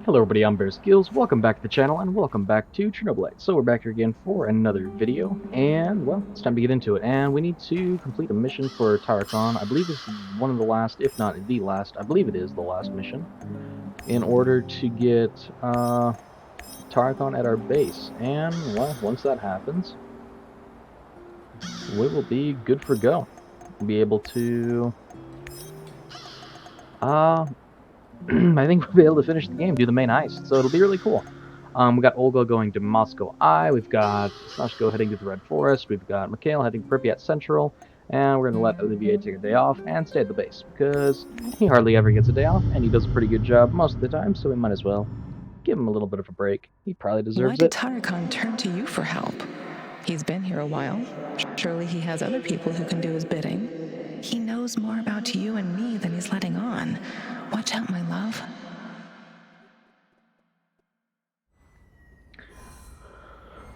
Hello everybody, I'm Bear Skills. Welcome back to the channel, and welcome back to Chernobylite. So we're back here again for another video, and well, it's time to get into it. And we need to complete a mission for Tarakan. I believe it's one of the last, if not the last, I believe it is the last mission, in order to get Tarakan at our base. And well, once that happens, we will be good for go. We'll be able to, I think we'll be able to finish the game, do the main heist. So it'll be really cool. We got Olga going to Moscow I, we've got Sashko heading to the Red Forest, we've got Mikhail heading to Pripyat Central, and we're going to let Olivier take a day off and stay at the base, because he hardly ever gets a day off, and he does a pretty good job most of the time, so we might as well give him a little bit of a break. He probably Why deserves did it. Tarakan turn to you for help? He's been here a while. Surely he has other people who can do his bidding. He knows more about you and me than he's letting on. Watch out, my love.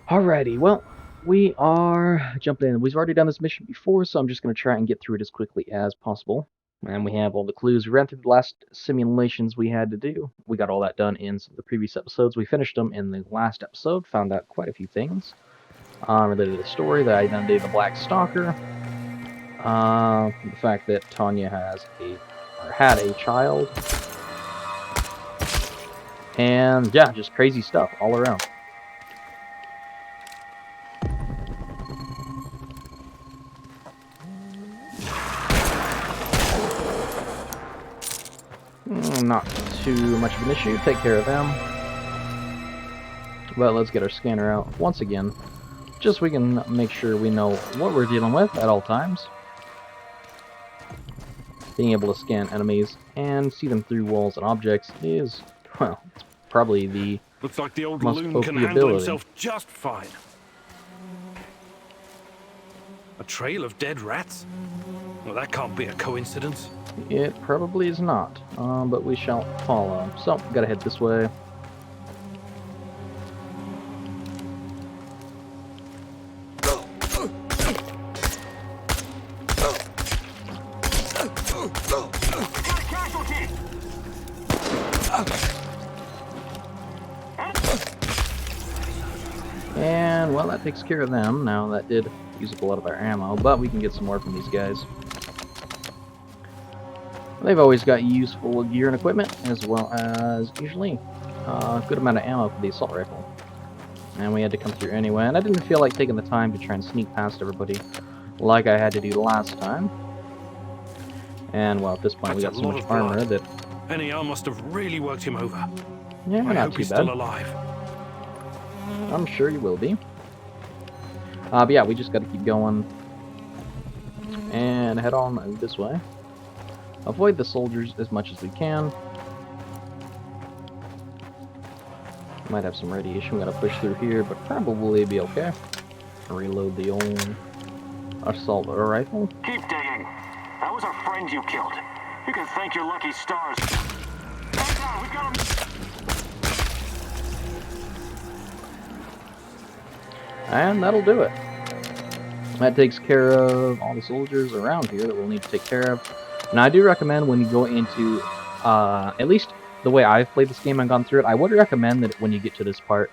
Alrighty, well, we are jumping in. We've already done this mission before, so I'm just going to try and get through it as quickly as possible. And we have all the clues. We ran through the last simulations we had to do. We got all that done in some of the previous episodes. We finished them in the last episode, found out quite a few things related to the story, the identity of the Black Stalker, the fact that Tanya had a child, and yeah, just crazy stuff all around. Not too much of an issue, take care of them. But let's get our scanner out once again, just so we can make sure we know what we're dealing with at all times. Being able to scan enemies and see them through walls and objects is, well, it's probably the Looks like the old most loon OP can handle ability. himself just fine. A trail of dead rats? Well, that can't be a coincidence. It probably is not, but we shall follow. So, gotta head this way. And, well, that takes care of them. Now, that did use up a lot of our ammo, but we can get some more from these guys. They've always got useful gear and equipment, as well as, usually, a good amount of ammo for the assault rifle. And we had to come through anyway, and I didn't feel like taking the time to try and sneak past everybody like I had to do last time. And, well, at this point, we got so much armor that... NER must have really worked him over. Yeah, I not hope too he's bad. still alive. I'm sure you will be. But yeah, we just gotta keep going. And head on this way. Avoid the soldiers as much as we can. Might have some radiation we gotta push through here, but probably be okay. Reload the old assault rifle. Keep digging. That was our friend you killed. You can thank your lucky stars. We've got him. And that'll do it. That takes care of all the soldiers around here that we'll need to take care of. And I do recommend when you go into, at least the way I've played this game and gone through it, I would recommend that when you get to this part,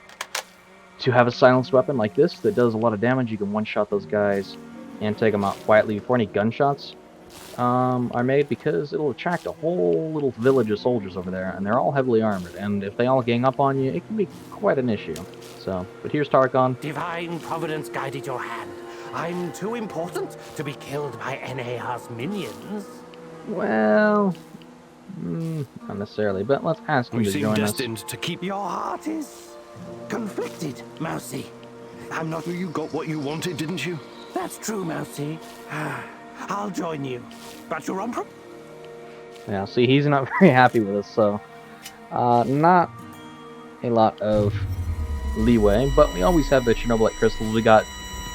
to have a silenced weapon like this that does a lot of damage. You can one-shot those guys and take them out quietly before any gunshots are made, because it'll attract a whole little village of soldiers over there, and they're all heavily armored, and if they all gang up on you, it can be quite an issue. So, but here's Tarakan. Divine providence guided your hand. I'm too important to be killed by NAR's minions. Well, not necessarily, but let's ask him We to seem join us. destined to keep... Your heart is conflicted, Mousy. I'm not... You got what you wanted, didn't you? That's true, Mousy. I'll join you. But your emperor? Yeah, see, he's not very happy with us, so not a lot of leeway, but we always have the Chernobylite crystals. We got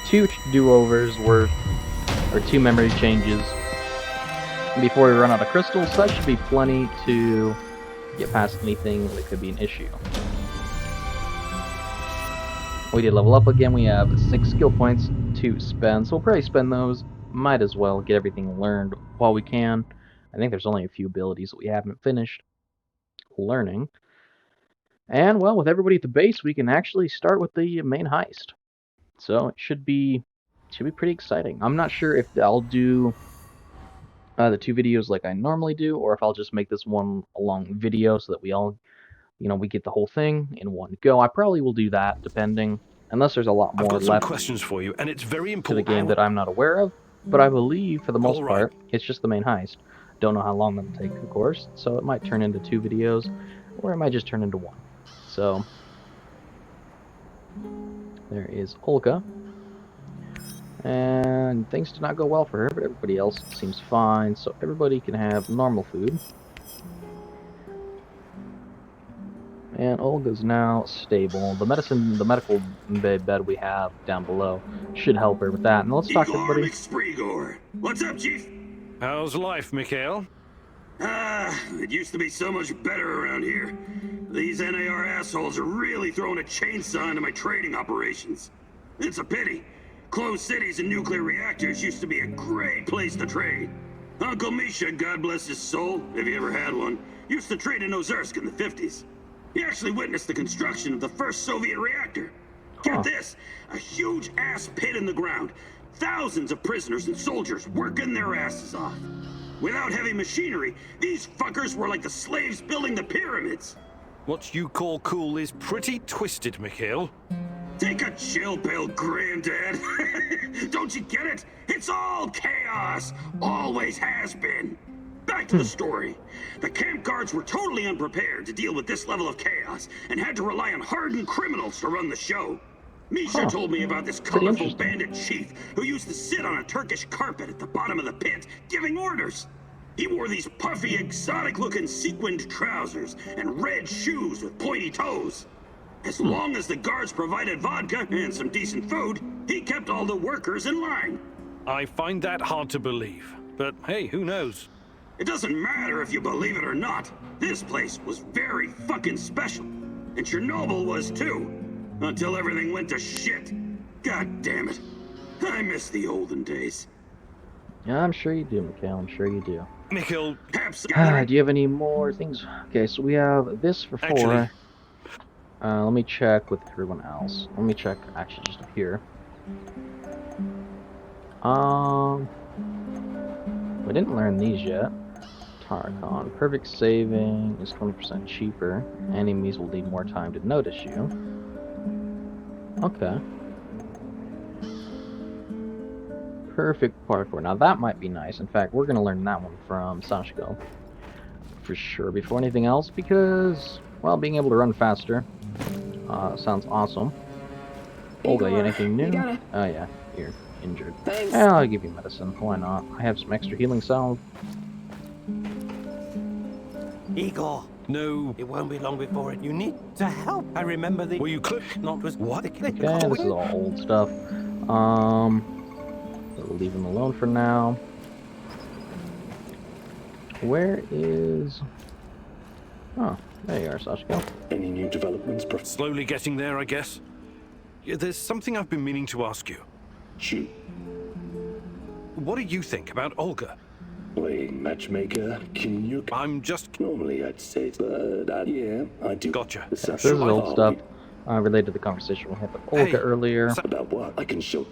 2 do-overs worth, or 2 memory changes before we run out of crystals, so that should be plenty to get past anything that could be an issue. We did level up again. We have 6 skill points to spend, so we'll probably spend those. Might as well get everything learned while we can. I think there's only a few abilities that we haven't finished learning. And, well, with everybody at the base, we can actually start with the main heist. So it should be pretty exciting. I'm not sure if I'll do the 2 videos like I normally do, or if I'll just make this one a long video so that we all, we get the whole thing in one go. I probably will do that, depending, unless there's a lot I've more got some left questions for you, and it's very to the important. game that I'm not aware of. But I believe, for the most All right. part, it's just the main heist. Don't know how long that'll take, of course, so it might turn into 2 videos, or it might just turn into 1. So, there is Olga. And things did not go well for her, but everybody else seems fine, so everybody can have normal food. And Olga's now stable. The medical bed we have down below should help her with that. And let's talk to everybody. Igor, what's up, Chief? How's life, Mikhail? It used to be so much better around here. These NAR assholes are really throwing a chainsaw into my trading operations. It's a pity. Closed cities and nuclear reactors used to be a great place to trade. Uncle Misha, God bless his soul, if he ever had one, used to trade in Ozersk in the 50s. He actually witnessed the construction of the first Soviet reactor. Get this, a huge ass pit in the ground. Thousands of prisoners and soldiers working their asses off. Without heavy machinery, these fuckers were like the slaves building the pyramids. What you call cool is pretty twisted, Mikhail. Take a chill pill, Granddad. Don't you get it? It's all chaos. Always has been. Back to the story. The camp guards were totally unprepared to deal with this level of chaos and had to rely on hardened criminals to run the show. Misha told me about this colorful bandit chief who used to sit on a Turkish carpet at the bottom of the pit, giving orders. He wore these puffy, exotic-looking sequined trousers and red shoes with pointy toes. As long as the guards provided vodka and some decent food, he kept all the workers in line. I find that hard to believe, but hey, who knows? It doesn't matter if you believe it or not. This place was very fucking special. And Chernobyl was too. Until everything went to shit. God damn it. I miss the olden days. Yeah, I'm sure you do, Mikhail. I'm sure you do. Mikhail, Do you have any more things? Okay, so we have this for 4. Actually- Let me check with everyone else. Let me check actually just up here. We didn't learn these yet. Tarkon. Perfect saving is 20% cheaper. Enemies will need more time to notice you. Okay. Perfect parkour. Now that might be nice. In fact, we're gonna learn that one from Sashiko. For sure. Before anything else, because, well, being able to run faster sounds awesome. Olga, you anything new? Oh yeah, you're injured. Thanks. Yeah, I'll give you medicine. Why not? I have some extra healing salve. Igor, no. it won't be long before it. You need to help. I remember the. Were you Not was What? Okay, this is all old stuff. We'll leave him alone for now. Where is... Oh, there you are, Sashiko. Any new developments, Slowly getting there, I guess. Yeah, there's something I've been meaning to ask you. Shoot. What do you think about Olga? Playing matchmaker, can you... I'm just... Normally I'd say, but yeah, I do. Gotcha. This This is old stuff related to the conversation we had with Olga earlier. About what? I can show.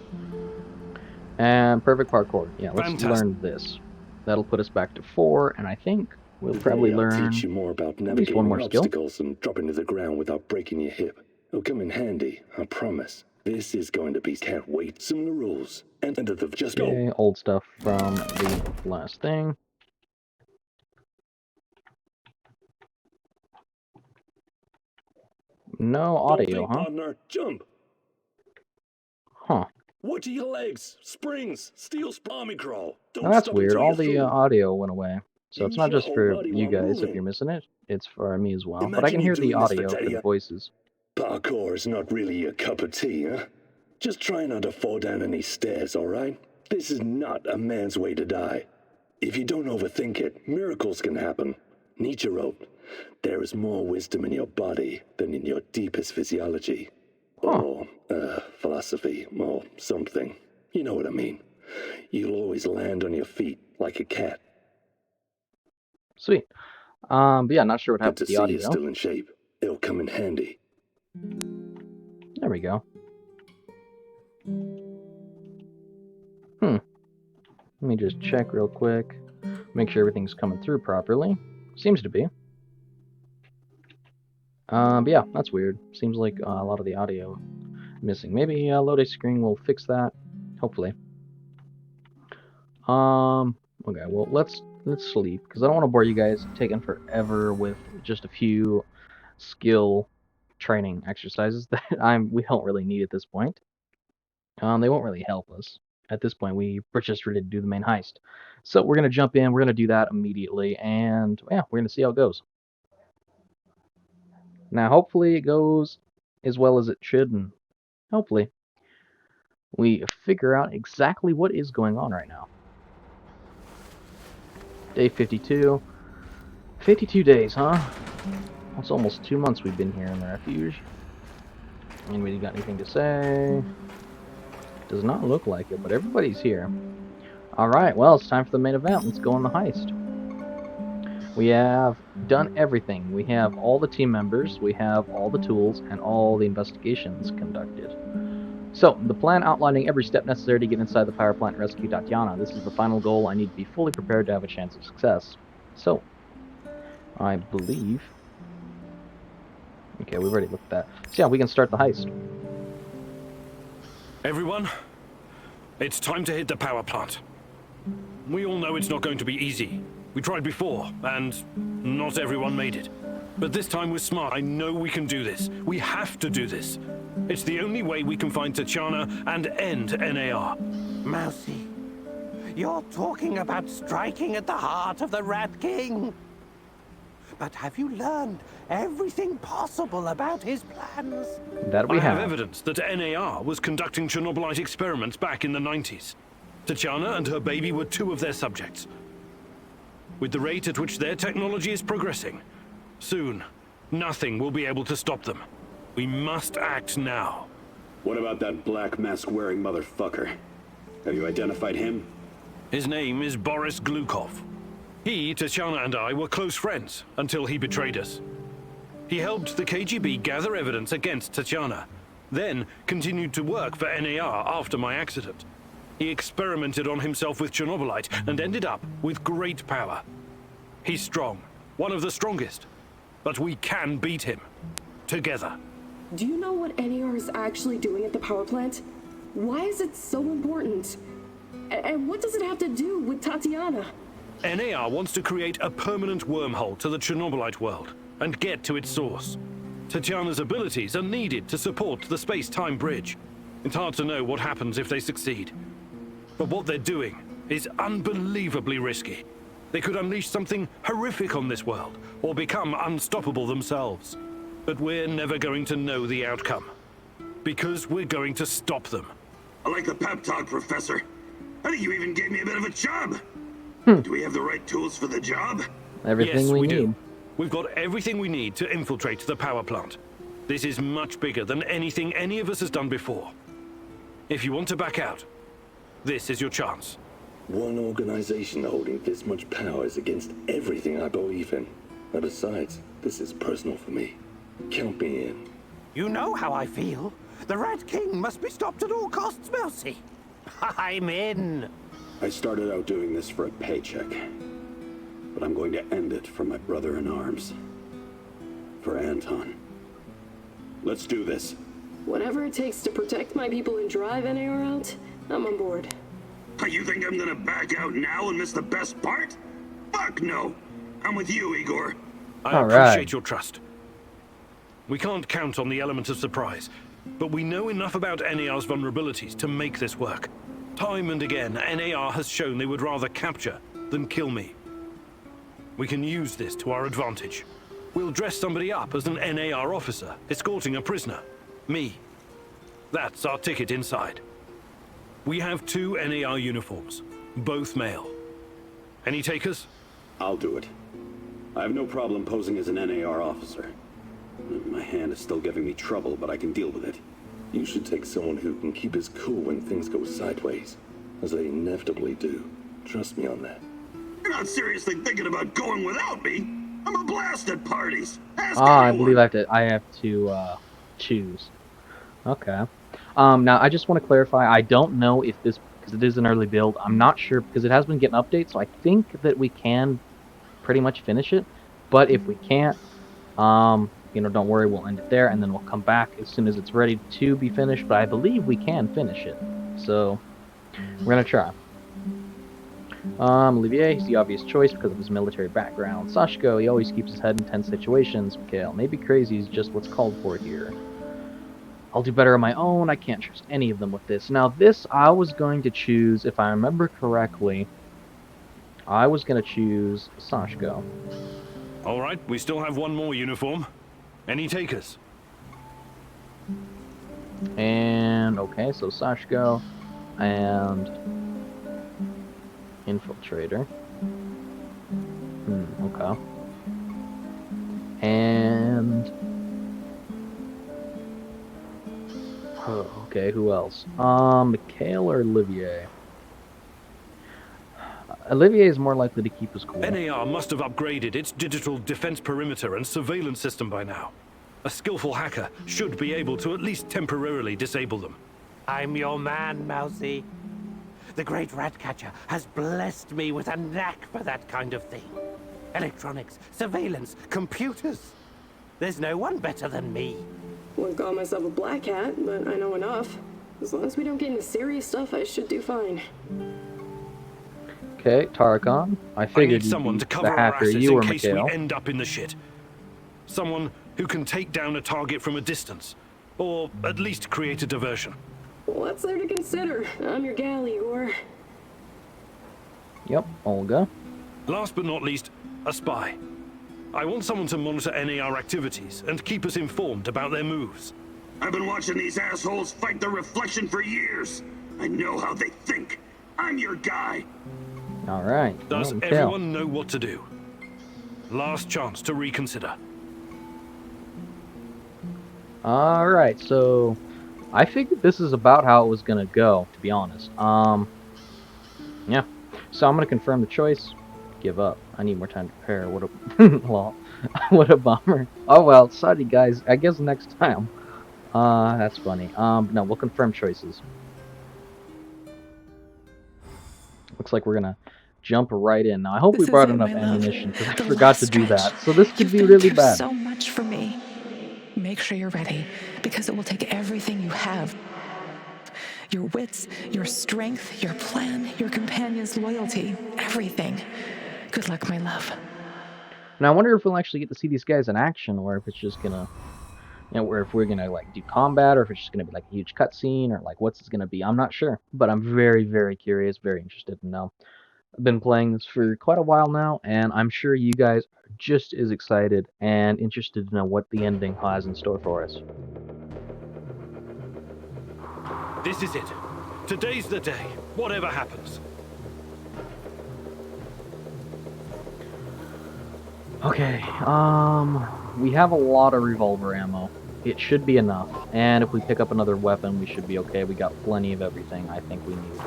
And perfect parkour. Yeah, let's Fantastic. learn this. That'll put us back to 4, and I think we'll probably I'll learn teach you more about at least navigating one more skill. obstacles and dropping to the ground without breaking your hip. It'll come in handy, I promise. This is going to be... Can't wait. Similar rules. And under the... Just go. Okay, old stuff from the last thing. No audio, huh? Partner, jump. Huh. What are your legs? Springs. Steel army crawl. Don't Now that's stop weird. until All you're the through. audio went away. So it's Use not your just whole for body you while guys if moving. you're missing it. It's for me as well. But I can Imagine hear you the doing this audio for for the Teddy. voices. Parkour is not really your cup of tea, huh? Just try not to fall down any stairs, alright? This is not a man's way to die. If you don't overthink it, miracles can happen. Nietzsche wrote, "There is more wisdom in your body than in your deepest physiology." Or, philosophy, or something. You know what I mean. You'll always land on your feet like a cat. Sweet. But yeah, not sure what Good happened to to the see audio. you're still in shape. It'll come in handy. There we go. Let me just check real quick. Make sure everything's coming through properly. Seems to be. But yeah, that's weird. Seems like a lot of the audio missing. Maybe loading screen will fix that. Hopefully. Okay, well let's sleep, because I don't want to bore you guys taking forever with just a few skill training exercises that we don't really need at this point. They won't really help us. At this point, we're just ready to do the main heist. So we're gonna jump in, we're gonna do that immediately, and yeah, we're gonna see how it goes. Now hopefully it goes as well as it should, and hopefully we figure out exactly what is going on right now. Day 52. 52 days, huh? It's almost 2 months we've been here in the refuge. Anybody got anything to say? Does not look like it, but everybody's here. Alright, well, it's time for the main event. Let's go on the heist. We have done everything. We have all the team members, we have all the tools, and all the investigations conducted. So, the plan outlining every step necessary to get inside the power plant and rescue Tatiana. This is the final goal. I need to be fully prepared to have a chance of success. So, I believe... Okay, we've already looked at that. So yeah, we can start the heist. Everyone, it's time to hit the power plant. We all know it's not going to be easy. We tried before, and not everyone made it. But this time we're smart. I know we can do this. We have to do this. It's the only way we can find Tatiana and end NAR. Mousy, you're talking about striking at the heart of the Rat King. But have you learned everything possible about his plans? That we I have have. evidence that NAR was conducting Chernobylite experiments back in the 90s. Tatiana and her baby were 2 of their subjects. With the rate at which their technology is progressing, soon, nothing will be able to stop them. We must act now. What about that black mask-wearing motherfucker? Have you identified him? His name is Boris Glukov. He, Tatiana, and I were close friends until he betrayed us. He helped the KGB gather evidence against Tatiana, then continued to work for NAR after my accident. He experimented on himself with Chernobylite and ended up with great power. He's strong, one of the strongest, but we can beat him. Together. Do you know what NAR is actually doing at the power plant? Why is it so important? And what does it have to do with Tatiana? NAR wants to create a permanent wormhole to the Chernobylite world and get to its source. Tatiana's abilities are needed to support the space-time bridge. It's hard to know what happens if they succeed. But what they're doing is unbelievably risky. They could unleash something horrific on this world, or become unstoppable themselves. But we're never going to know the outcome, because we're going to stop them. I like the pep talk, Professor. I think you even gave me a bit of a job. Do we have the right tools for the job? Everything Yes, we need. do. We've got everything we need to infiltrate the power plant. This is much bigger than anything any of us has done before. If you want to back out, this is your chance. One organization holding this much power is against everything I believe in. And besides, this is personal for me. Count me in. You know how I feel. The Rat King must be stopped at all costs, Mousy. I'm in. I started out doing this for a paycheck. But I'm going to end it for my brother in arms. For Anton. Let's do this. Whatever it takes to protect my people and drive NAR out, I'm on board. You think I'm gonna back out now and miss the best part? Fuck no! I'm with you, Igor. I All appreciate right. your trust. We can't count on the element of surprise, but we know enough about NAR's vulnerabilities to make this work. Time and again, NAR has shown they would rather capture than kill me. We can use this to our advantage. We'll dress somebody up as an NAR officer, escorting a prisoner. Me. That's our ticket inside. We have 2 NAR uniforms, both male. Any takers? I'll do it. I have no problem posing as an NAR officer. My hand is still giving me trouble, but I can deal with it. You should take someone who can keep his cool when things go sideways, as they inevitably do. Trust me on that. You're not seriously thinking about going without me? I'm a blast at parties. Ask I anyone. believe I have to choose. Okay. Now I just want to clarify. I don't know if this, because it is an early build. I'm not sure because it has been getting updates. So I think that we can pretty much finish it. But if we can't, don't worry. We'll end it there, and then we'll come back as soon as it's ready to be finished. But I believe we can finish it. So we're gonna try. Olivier, he's the obvious choice because of his military background. Sashko, he always keeps his head in tense situations. Mikhail, maybe crazy is just what's called for here. I'll do better on my own. I can't trust any of them with this. Now, this I was going to choose, if I remember correctly, I was going to choose Sashko. All right, we still have one more uniform. Any takers? And, okay, so Sashko and Infiltrator. Okay. And... oh, okay, who else? Mikhail or Olivier? Olivier is more likely to keep us cool. NAR must have upgraded its digital defense perimeter and surveillance system by now. A skillful hacker should be able to at least temporarily disable them. I'm your man, Mousy. The great Ratcatcher has blessed me with a knack for that kind of thing. Electronics, surveillance, computers. There's no one better than me. Wouldn't call myself a black hat, but I know enough. As long as we don't get into serious stuff, I should do fine. Okay, Tarakan. I I figured need someone you'd to be cover the our hacker. assets You in or case Mikhail. we end up in the shit. Someone who can take down a target from a distance, or at least create a diversion. What's there to consider? I'm your gal, Igor. Yep, Olga. Last but not least, a spy. I want someone to monitor NAR activities and keep us informed about their moves. I've been watching these assholes fight the reflection for years. I know how they think. I'm your guy. All right. Does Mikhail. everyone know what to do? Last chance to reconsider. All right, so I figured this is about how it was gonna go, to be honest. Yeah. So I'm gonna confirm the choice. Give up. I need more time to prepare. What a lol. What a bummer. Oh well, sorry guys. I guess next time. That's funny. No, we'll confirm choices. Looks like we're gonna jump right in. Now I hope we This brought is it, enough my love. ammunition because I The forgot last to do stretch. that. So this could You've be been really through bad. so much for me. Make sure you're ready, because it will take everything you have. Your wits, your strength, your plan, your companion's loyalty, everything. Good luck, my love. And I wonder if we'll actually get to see these guys in action, or if it's just gonna, or if we're gonna like do combat, or if it's just gonna be like a huge cutscene, or like what's it gonna be. I'm not sure, but I'm very, very curious, very interested to know. I've been playing this for quite a while now, and I'm sure you guys are just as excited and interested to know what the ending has in store for us. This is it. Today's the day, whatever happens. Okay, we have a lot of revolver ammo. It should be enough, and if we pick up another weapon, we should be okay. We got plenty of everything I think we need.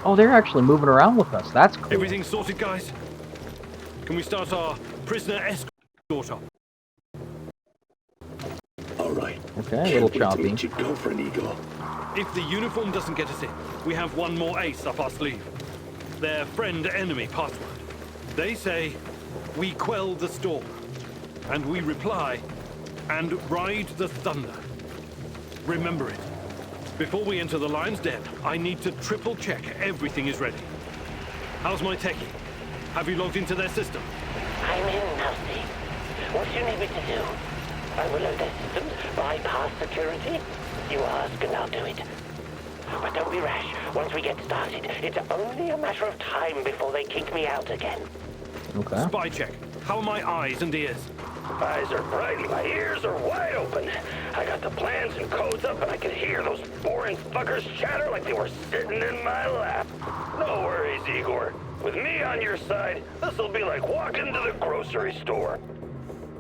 Oh, they're actually moving around with us. That's cool. Everything sorted, guys? Can we start our prisoner escort up? All right. Okay, a Can't little wait to choppy. meet you, girlfriend Eagle. If the uniform doesn't get us in, we have one more ace up our sleeve. Their friend-enemy password. They say, we quell the storm. And we reply, and ride the thunder. Remember it. Before we enter the lion's den, I need to triple-check everything is ready. How's my techie? Have you logged into their system? I'm in, Mousy. What do you need me to do? I will load their systems, bypass security. You ask and I'll do it. But don't be rash. Once we get started, it's only a matter of time before they kick me out again. Okay. Spy check. How are my eyes and ears? Eyes are bright and my ears are wide open. I got the plans and codes up and I can hear those boring fuckers chatter like they were sitting in my lap. No worries, Igor. With me on your side, this'll be like walking to the grocery store.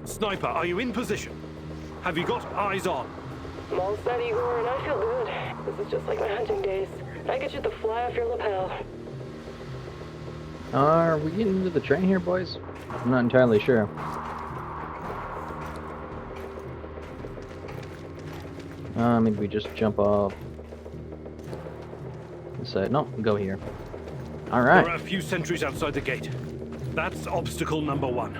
Sniper, are you in position? Have you got eyes on? I'm all set, Igor, and I feel good. This is just like my hunting days. I get you the fly off your lapel. Are we getting into the train here, boys? I'm not entirely sure. Maybe we just jump off. Say no, go here. All right. There are a few sentries outside the gate. That's obstacle number 1.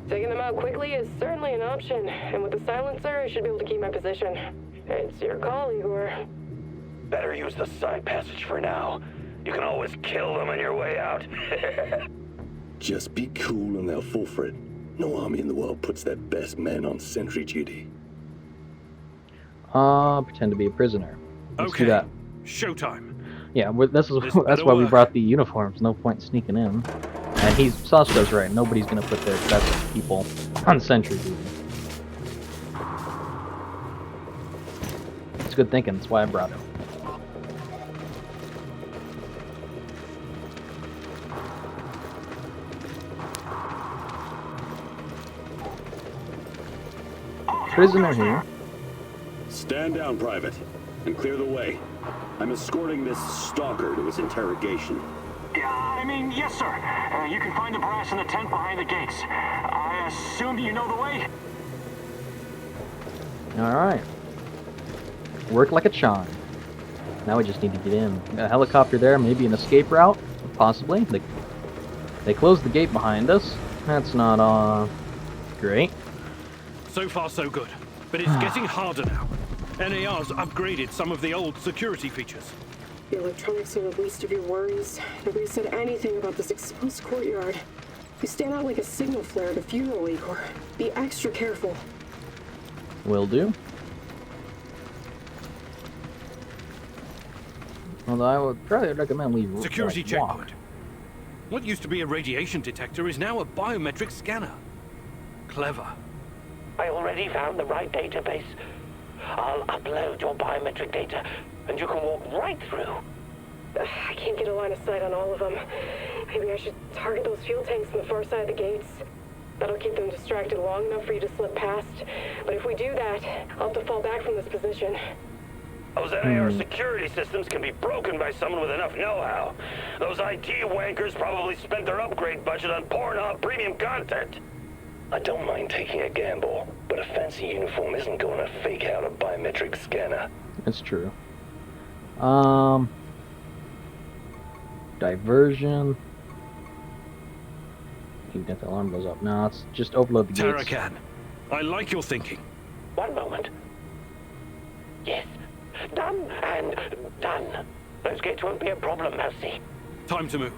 Taking them out quickly is certainly an option, and with the silencer, I should be able to keep my position. It's your call, Igor. Better use the side passage for now. You can always kill them on your way out. Just be cool and they'll fall for it. No army in the world puts their best men on sentry duty. Pretend to be a prisoner. Let's do that. Showtime. Yeah, that's why we brought the uniforms. No point sneaking in. And Sasha's right. Nobody's gonna put their best people on sentry duty. It's good thinking. That's why I brought him. Prisoner here. Stand down, Private, and clear the way. I'm escorting this stalker to his interrogation. Yes, sir. You can find the brass in the tent behind the gates. I assume you know the way? Alright. Worked like a charm. Now we just need to get in. Got a helicopter there, maybe an escape route? Possibly. They closed the gate behind us. That's not, great. So far, so good. But it's getting harder now. NAR's upgraded some of the old security features. The electronics are the least of your worries. Nobody said anything about this exposed courtyard. You stand out like a signal flare at a funeral, Igor. Be extra careful. Will do. Although I would probably recommend we Security walk. checkpoint. What used to be a radiation detector is now a biometric scanner. Clever. I already found the right database. I'll upload your biometric data, and you can walk right through. I can't get a line of sight on all of them. Maybe I should target those fuel tanks on the far side of the gates. That'll keep them distracted long enough for you to slip past. But if we do that, I'll have to fall back from this position. Those NAR security systems can be broken by someone with enough know-how. Those IT wankers probably spent their upgrade budget on Pornhub premium content. I don't mind taking a gamble, but a fancy uniform isn't going to fake out a biometric scanner. That's true. Diversion. Even if the alarm goes up. No, it's just overload the gates. Tarakan, I like your thinking. One moment. Yes. Done and done. Those gates won't be a problem, Mousy. Time to move.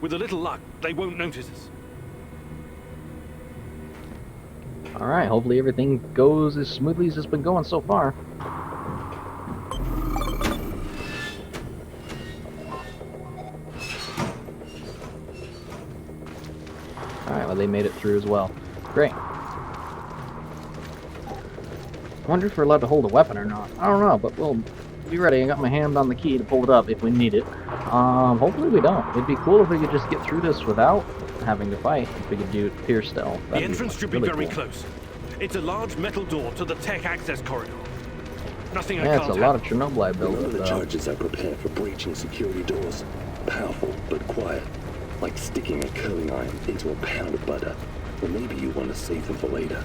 With a little luck, they won't notice us. Alright, hopefully everything goes as smoothly as it's been going so far. Alright, well they made it through as well. Great. I wonder if we're allowed to hold a weapon or not. I don't know, but we'll be ready. I got my hand on the key to pull it up if we need it. Hopefully we don't. It'd be cool if we could just get through this without having to fight. If we could do it pure stealth. The entrance should be really very cool. close. It's a large metal door to the tech access corridor. Nothing I Yeah, can't it's a lot of Chernobylite None of buildings, the though. charges are prepared for breaching security doors. Powerful, but quiet. Like sticking a curling iron into a pound of butter. Or maybe you want to save them for later.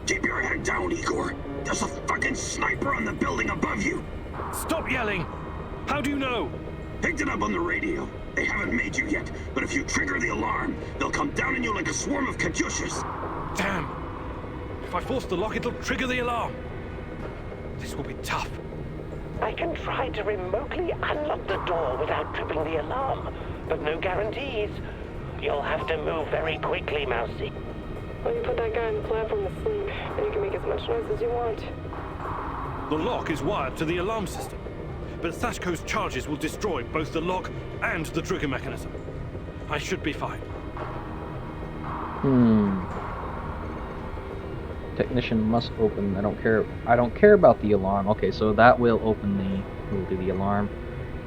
Keep your head down, Igor. There's a fucking sniper on the building above you. Stop yelling! How do you know? Picked it up on the radio. They haven't made you yet, but if you trigger the alarm, they'll come down on you like a swarm of Katyushas. Damn! If I force the lock, it'll trigger the alarm. This will be tough. I can try to remotely unlock the door without tripping the alarm, but no guarantees. You'll have to move very quickly, Mousy. Well, you put that guy on the platform to sleep, and you can make as much noise as you want. The lock is wired to the alarm system, but Sashko's charges will destroy both the lock and the trigger mechanism. I should be fine. Technician must open. I don't care about the alarm. Okay, so that will open we'll do the alarm.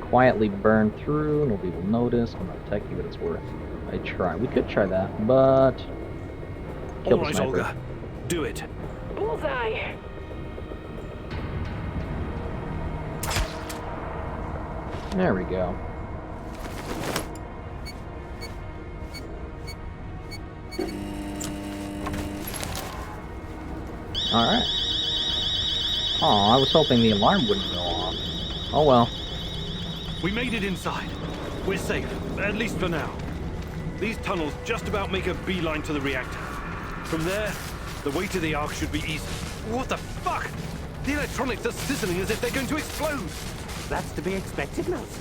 Quietly burn through. Nobody will notice. I'm not techie, but it's worth. We could try that, but kill the All right, sniper. Olga. Do it. Bullseye! There we go. Alright. Oh, I was hoping the alarm wouldn't go off. Oh well. We made it inside. We're safe, at least for now. These tunnels just about make a beeline to the reactor. From there, the way to the Ark should be easy. What the fuck? The electronics are sizzling as if they're going to explode. That's to be expected, Mouse.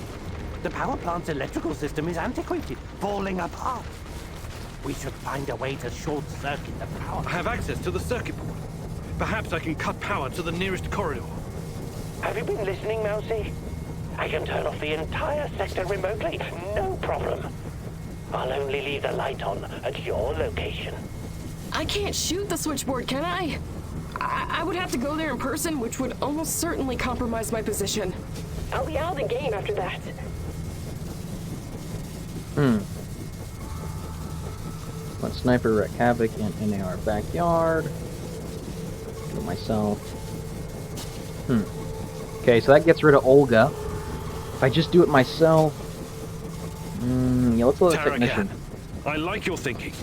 The power plant's electrical system is antiquated, falling apart. We should find a way to short-circuit the power. I have access to the circuit board. Perhaps I can cut power to the nearest corridor. Have you been listening, Mousy? I can turn off the entire sector remotely, no problem. I'll only leave the light on at your location. I can't shoot the switchboard, can I? I would have to go there in person, which would almost certainly compromise my position. I'll be out of the game after that. Let sniper wreak havoc in our backyard. Do it myself. Okay, so that gets rid of Olga. If I just do it myself, yeah, let's let the technician. I like your thinking.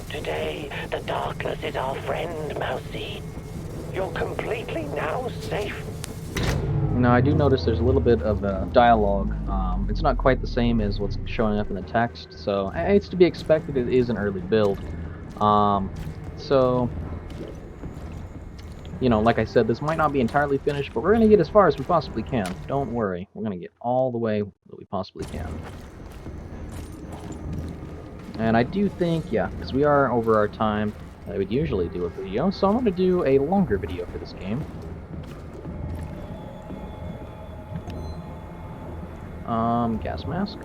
Today, the darkness is our friend, Mousy. You're completely now safe. Now, I do notice there's a little bit of dialogue. It's not quite the same as what's showing up in the text, so it's to be expected. It is an early build. So, you know, like I said, this might not be entirely finished, but we're going to get as far as we possibly can. Don't worry. We're going to get all the way that we possibly can. And I do think, yeah, because we are over our time, I would usually do a video, so I'm going to do a longer video for this game. Gas mask.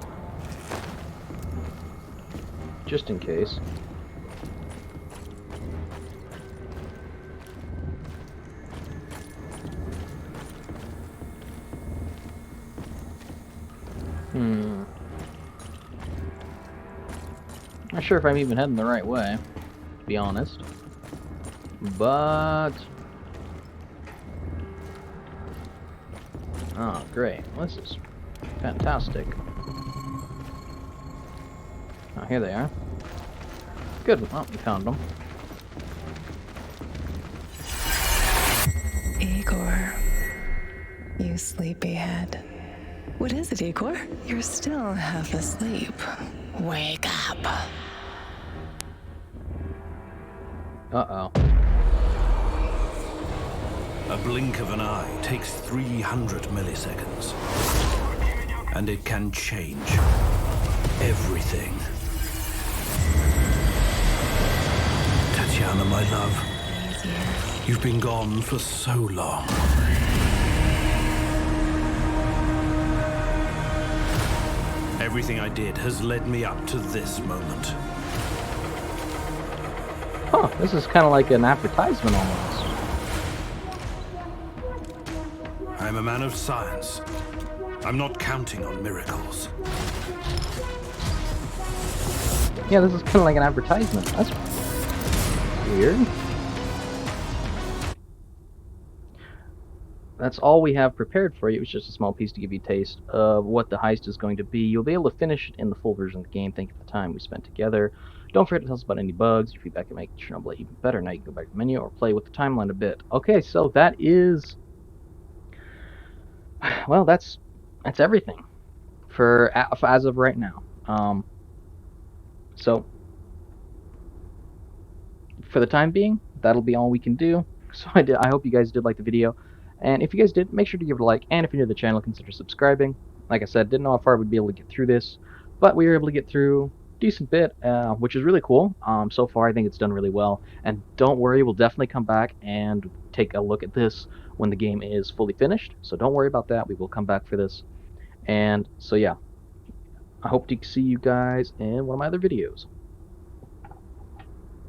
Just in case. Not sure if I'm even heading the right way, to be honest. But... oh, great. Well, this is fantastic. Oh, here they are. Good. Well, we found them. Igor, you sleepyhead. What is it, Igor? You're still half asleep. Wake up. Uh-oh. A blink of an eye takes 300 milliseconds. And it can change everything. Tatiana, my love, you've been gone for so long. Everything I did has led me up to this moment. Huh, this is kind of like an advertisement almost. I'm a man of science. I'm not counting on miracles. Yeah, this is kind of like an advertisement. That's weird. That's all we have prepared for you. It's just a small piece to give you a taste of what the heist is going to be. You'll be able to finish it in the full version of the game. Thank you for the time we spent together. Don't forget to tell us about any bugs. Your feedback can make Chernobylite even better. Now you can go back to the menu or play with the timeline a bit. Okay, so that is... well, that's everything for as of right now. So for the time being, that'll be all we can do. So I hope you guys did like the video. And if you guys did, make sure to give it a like. And if you're new to the channel, consider subscribing. Like I said, didn't know how far we'd be able to get through this, but we were able to get through a decent bit, which is really cool. So far, I think it's done really well. And don't worry, we'll definitely come back and take a look at this when the game is fully finished. So don't worry about that. We will come back for this. And so yeah, I hope to see you guys in one of my other videos.